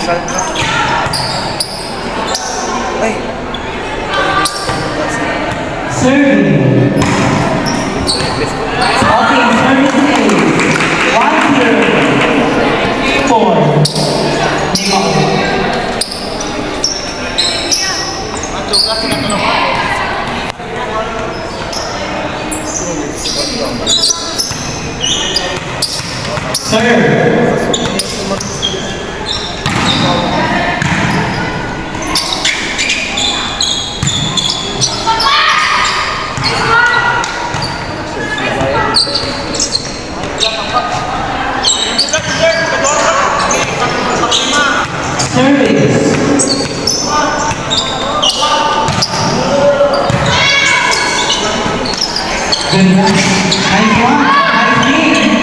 Ay! Serving. Okay, serving is 1-0. 4. Serve. Ganda. Nice one. Nice game.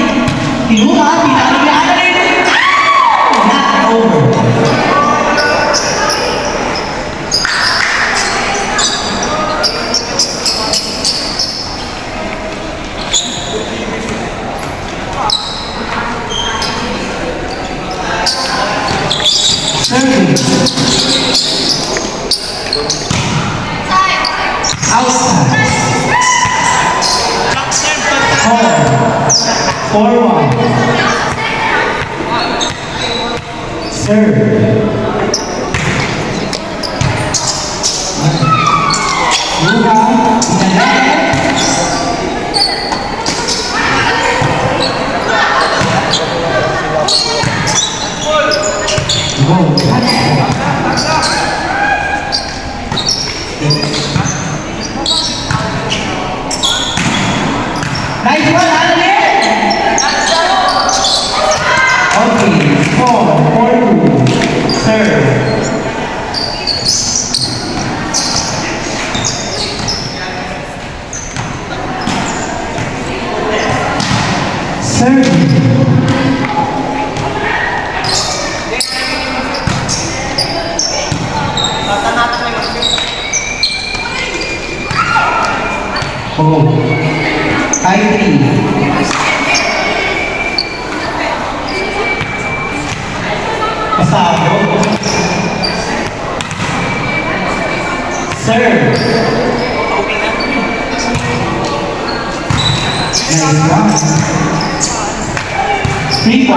Kinuha, pinakalihan na rin. Not over. Serving. Outside. 4-1. Serve. Nice one, Adeline! Okay, 4-2. Serve. Serve. Oh. I3. Pasado. Serve. Nice one. 3-4.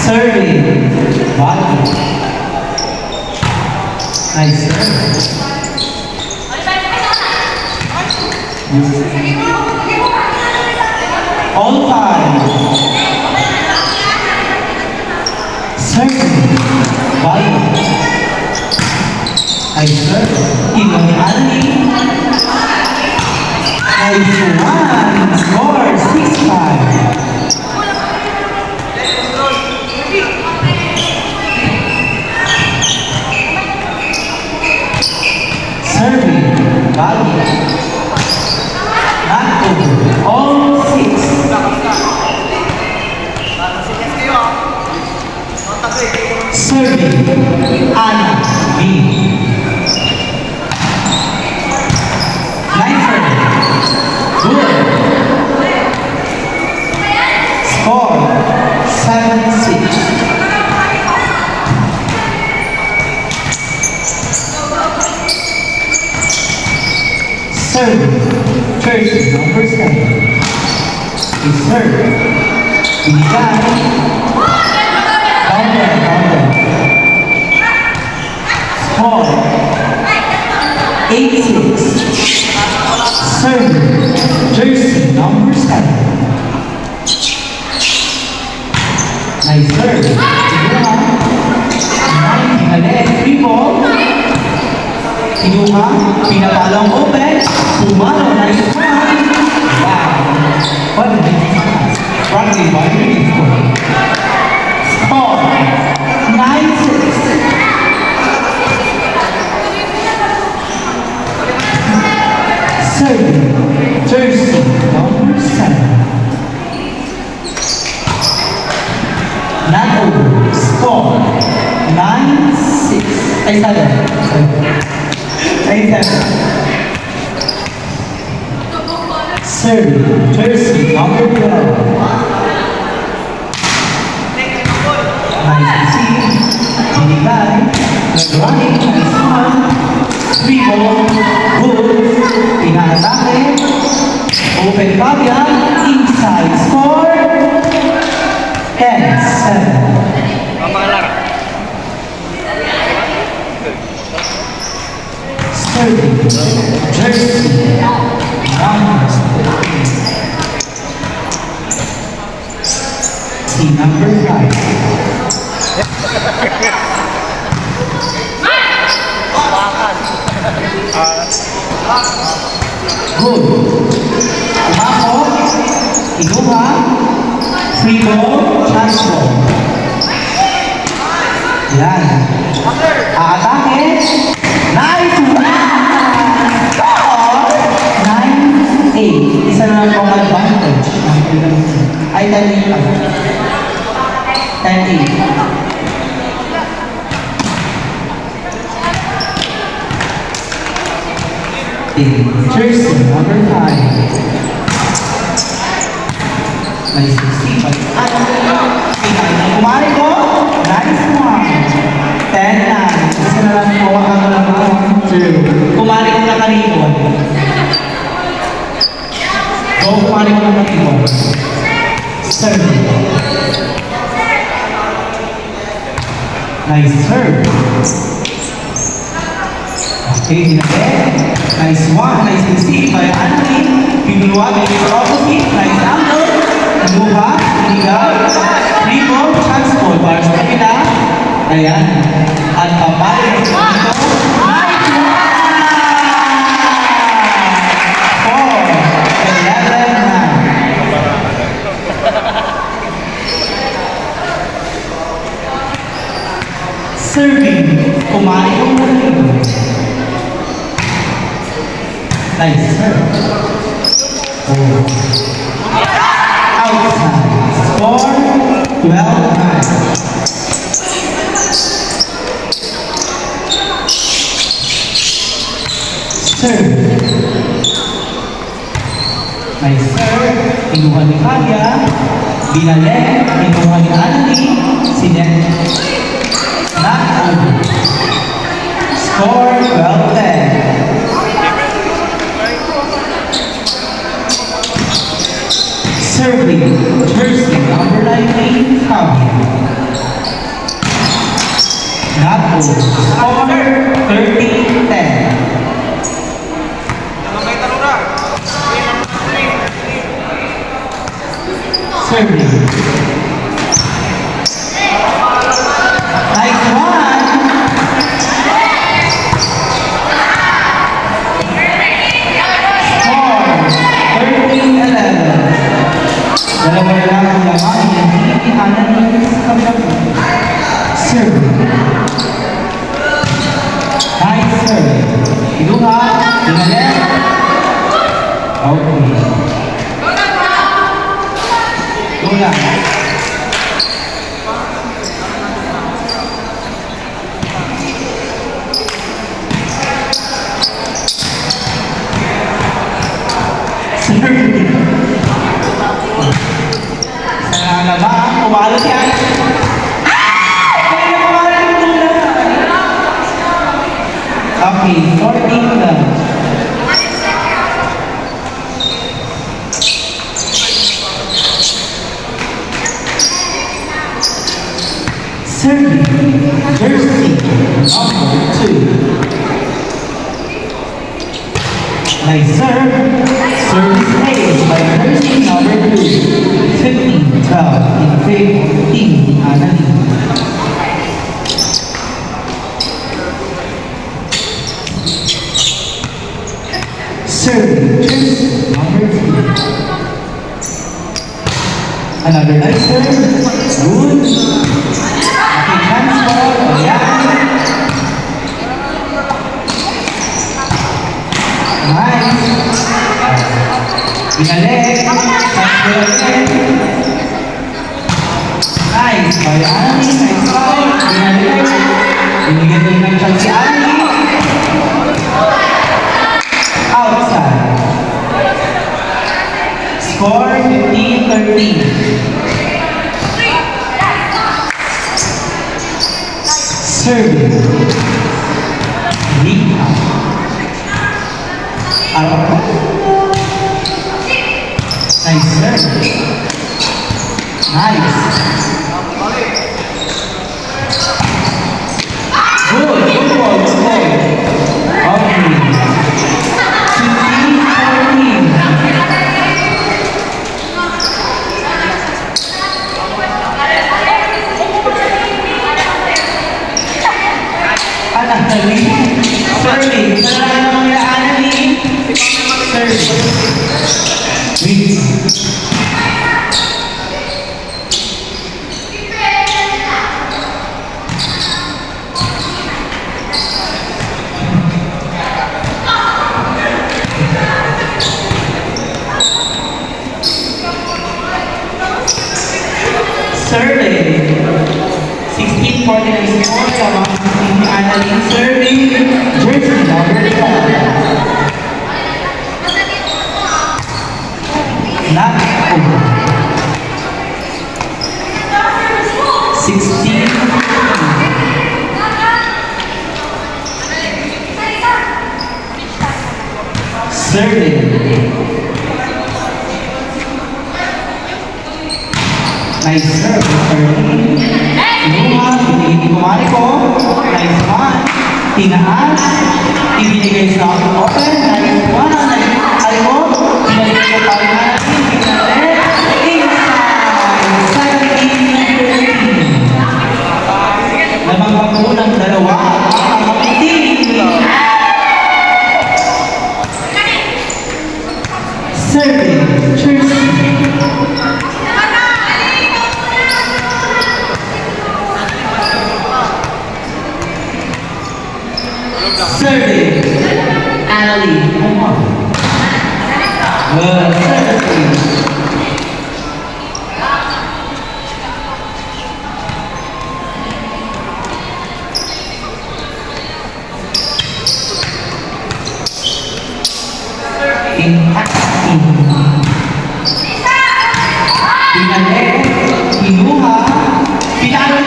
Serving. Bottom. Nice serve. All time. Serving. Bottom. Nice serve. Ibang ni Annie. Nice one. Score 6-5. Serving, body, not over, all 6. Serving, Anna, B. Nicer, good. Score, 7-6. Serve, jersey number 7. He served. Binigay. Down there. Score. 8-6. Serve, jersey number 7. Nice serve. Binigay. 3 ball. Kinuha, pinapalang open, pumalo na yung one. Wow! What a difference. Practically by the score. 9-6. Serving, jersey number 7. Not over. Score 9-6. Ay, 7. Ay, 7. Serve, jersey, number 12. Nice to see. Binigay. Nag-running. Nice one. 3 ball. Good. Pinaatake. Open Fabia. Inside score. 10-7. Serving. Jersey. See number 5. Good. Umako. Inuha. Free ball. Chance ball. Yan. Aatake. Nice one! Score! 9-8. Isa na lang pong advantage. Ay, 10-8 pa. 10-8. Jersey, number 5. Nice to see. Kumari ko. Nice one. 10-9. Isa na lang po ang kumari ko na kanipon. Go, kumari ko na kanipon. Serve. Nice serve. Okay, dinagay. Nice one. Nice to see by Anthony. Pinuluwag. Nice opposite. Nice angle. Luha. Ligaw. Free ball. Chance ball. Para sa kapila. Ayan. At pabalik dito. Nice one! 4-11 na. Serving. Kumari ko na rin. Nice serve. Oh. Outside. Score 12-9. Serve. Nice serve. Inuha ni Fabia. Binalik. Inuha ni Anthony. Sinet. Not over. Score 12-10. Serving. Jersey. Number 19. Fabia. Not over. Score 13-10. Serving. Nice one. Score 13-11. Dalawa lang ang laman ng hindi Anthony sa kabilang. Serving. Nice serve. Inuha. Binalik. Okay. Lola. Sana ba? Umalas yan. Okay, 14 lang. Serving. Jersey. Number 2. Nice serve. Service ace by Jersey number 2. 15-12 in favor of Team Anthony. Serving. Jersey number 2. Another nice serve. Good. Okay, chance ball. Yeah. Nice. Binalik. Nice. By Annie. Nice foul. Binalik. Binigyan din ng chance Score 15-13. Serving. Rika. Arapa. Nice serve. Nice. Good ball, good ball. Okay. 15-14. Anali. Serving. Kailangan naman nila Anali. Serving. Rika. Serving. 16-14 ang score. Lamang si Annalyn serving. Jersey number 12. Not over. 16. Serving. Nice serve, serving. Kinuha, pinili kumari ko. Nice one. Tinaas. Ibinigay sa open. Nice one. Alam mo, pinalik ko pa rin natin. Pinalik. Inside. 17-13. Lamang ang unang dalawa. Ang team. Serving. Jersey. Serving. Annalyn. Good. Serving. Impacting. Pinalik. Kinuha. Pinalo.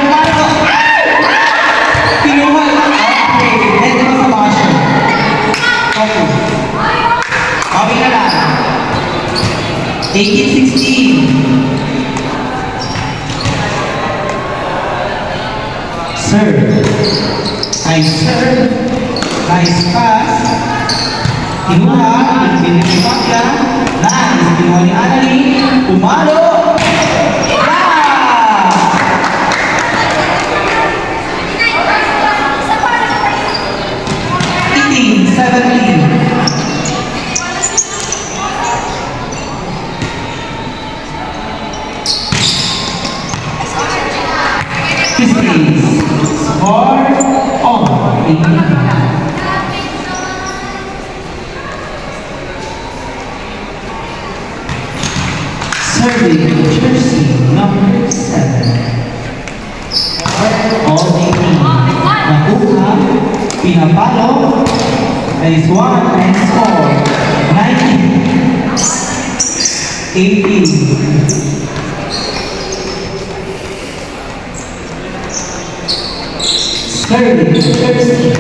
Kinuha. Okay. Head mo sa basher. Okay. Okay na lang. 18-16. Serve. Nice serve. Nice pass. Kinuha. Pinipag ka. Nice. Kinuha ni Annalyn. Pumalo. Score on 18. Serving Jersey number 7. Score on 18. Nakuha, pinapalo, that is 1 and score 19. 18. Serving Jersey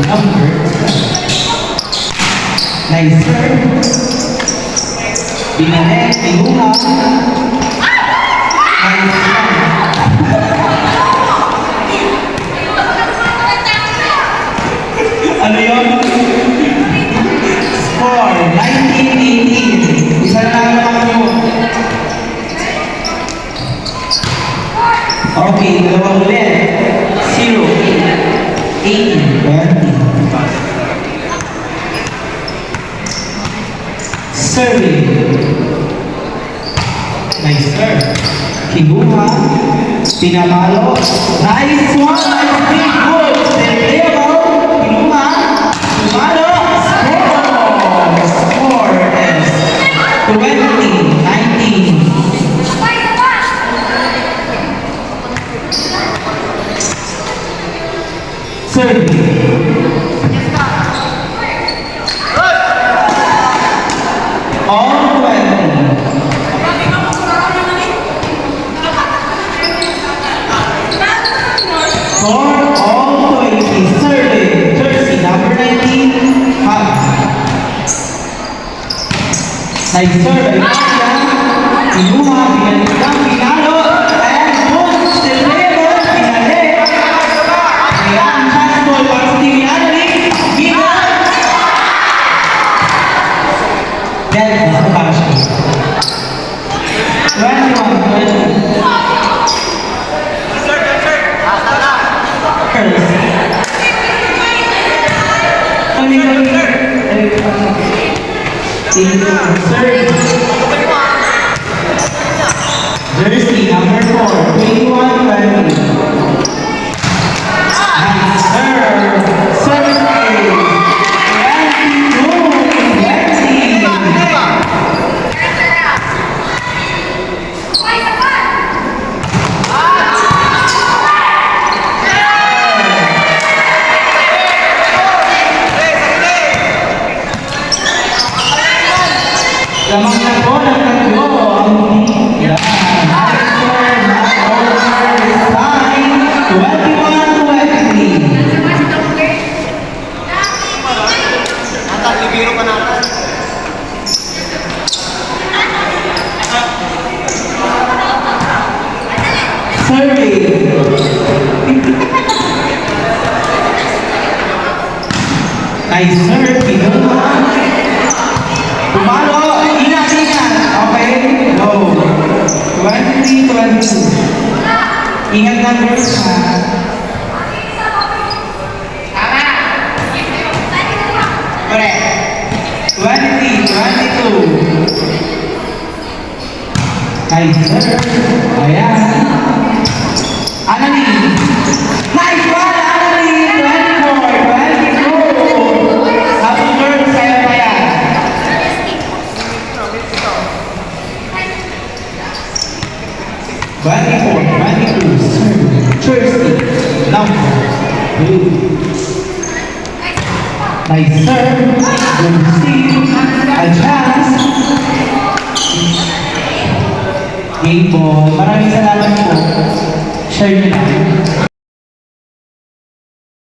number 12. Nice serve. Pinalik, kinuha. Nice ano yun? Score 19-18. Isa na lang naman yun. Okay, dalawang ulit. 0, 18, 20. Serving. Nice serve. Kinuha. Pinamalo. Nice one. Nice big goal. Sergio. Kinuha. Pinamalo. Score. Score is 20-19. Serving. On 20. all 20. Serving. Jersey number 19. Hub. Nice serve. Kinuha. Pinalitan. Pinalo. And good. Silvero. Pinalik. Ayan. Chance ball para sa team ni Annalyn. Giga. Dead. Nasa para siya. 21. Jersey number 4, 21, 20. Nice serve. Serve. 22, 20. Lamang na po ng tatlo ang team. Yan. Nice serve. Not over this time. 21-20. Natal, libiro ka natin. Serving. Nice serve. Kinuha. Tumalo. Ingat. Okay. Go. 23-22. Ingat na girls ha. Correct. 20-22. Nice serve. Ayan. Annalyn. Nice one, Annalyn. 24-22. Happy girls, kaya pa yan. 24-22. Jersey number 2. Nice serve. Good steal. A chance. Game ball. Maraming salamat po. Share nyo lang.